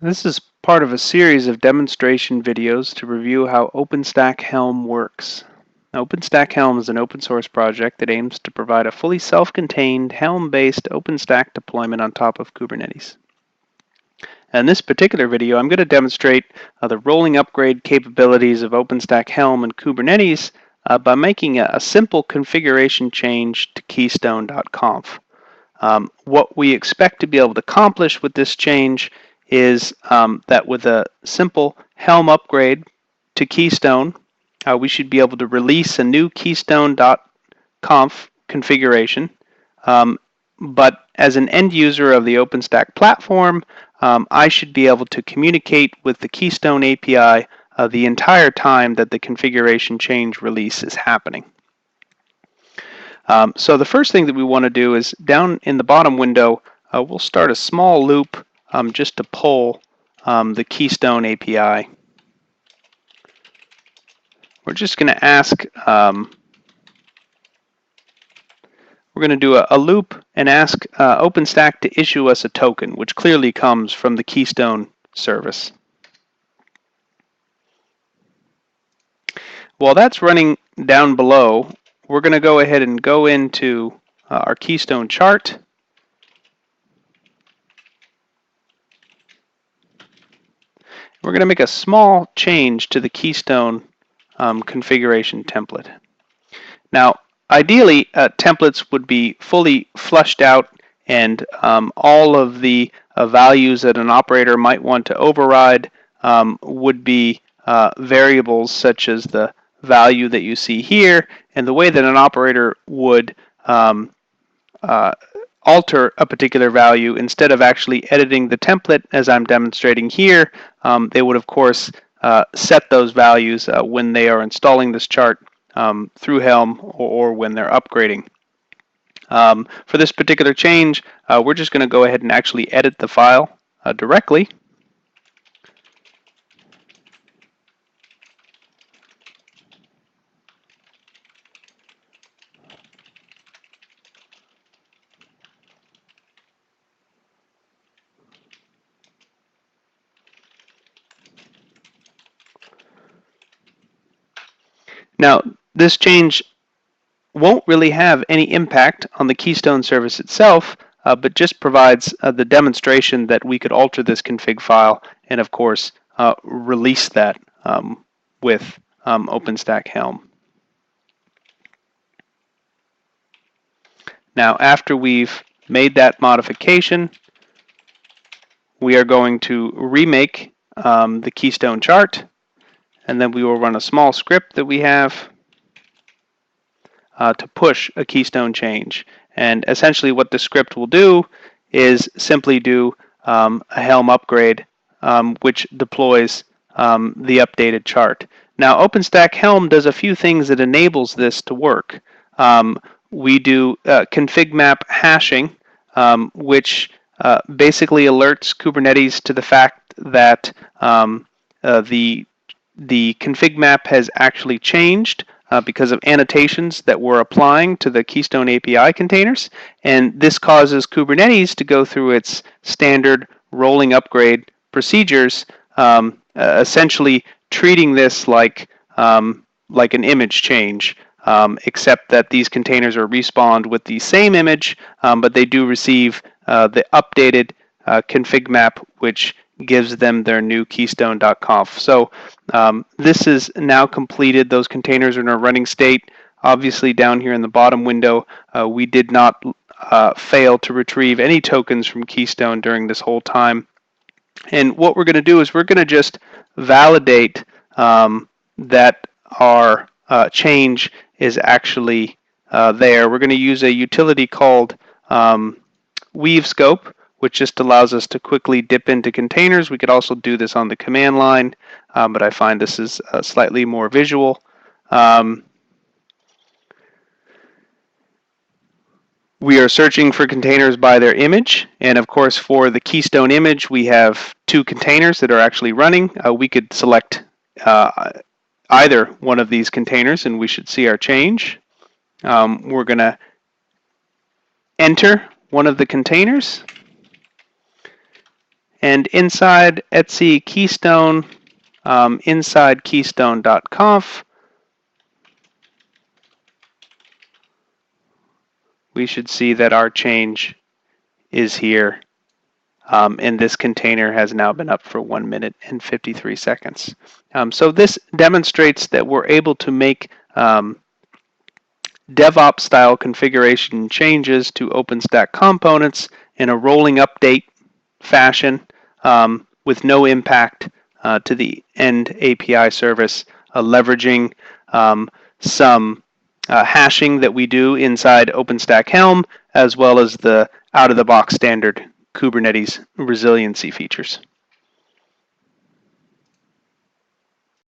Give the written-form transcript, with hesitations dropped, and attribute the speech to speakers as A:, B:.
A: This is part of a series of demonstration videos to review how openstack-helm works. openstack-helm is an open source project that aims to provide a fully self-contained Helm-based OpenStack deployment on top of Kubernetes. In this particular video, I'm going to demonstrate the rolling upgrade capabilities of openstack-helm and Kubernetes by making a simple configuration change to keystone.conf. What we expect to be able to accomplish with this change is that with a simple Helm upgrade to Keystone, we should be able to release a new keystone.conf configuration. But as an end user of the OpenStack platform, I should be able to communicate with the Keystone API the entire time that the configuration change release is happening. So the first thing that we want to do is down in the bottom window, we'll start a small loop just to pull the Keystone API. We're just going to ask, we're going to do a loop and ask OpenStack to issue us a token, which clearly comes from the Keystone service. While that's running down below, we're going to go ahead and go into our Keystone chart. We're going to make a small change to the Keystone configuration template. Now, ideally, templates would be fully fleshed out, and all of the values that an operator might want to override would be variables such as the value that you see here, and the way that an operator would alter a particular value, instead of actually editing the template as I'm demonstrating here, they would of course set those values when they are installing this chart through Helm or when they're upgrading. For this particular change, we're just going to go ahead and actually edit the file directly. Now, this change won't really have any impact on the Keystone service itself, but just provides the demonstration that we could alter this config file and, of course, release that with openstack-helm. Now, after we've made that modification, we are going to remake the Keystone chart, and then we will run a small script that we have to push a Keystone change. And essentially what the script will do is simply do a Helm upgrade, which deploys the updated chart. Now, openstack-helm does a few things that enables this to work. We do config map hashing, which basically alerts Kubernetes to the fact that the config map has actually changed because of annotations that we're applying to the Keystone API containers, and this causes Kubernetes to go through its standard rolling upgrade procedures, essentially treating this like an image change, except that these containers are respawned with the same image, but they do receive the updated config map, which gives them their new keystone.conf. So this is now completed. Those containers are in a running state. Obviously, down here in the bottom window, we did not fail to retrieve any tokens from Keystone during this whole time. And what we're going to do is we're going to just validate that our change is actually there. We're going to use a utility called weave scope, which just allows us to quickly dip into containers. We could also do this on the command line, but I find this is slightly more visual. We are searching for containers by their image, and of course for the Keystone image we have two containers that are actually running. We could select either one of these containers and we should see our change. We're going to enter one of the containers, And inside etc keystone, inside keystone.conf, we should see that our change is here. And this container has now been up for 1 minute and 53 seconds. So this demonstrates that we're able to make DevOps style configuration changes to OpenStack components in a rolling update fashion with no impact to the end API service, leveraging some hashing that we do inside openstack-helm, as well as the out-of-the-box standard Kubernetes resiliency features.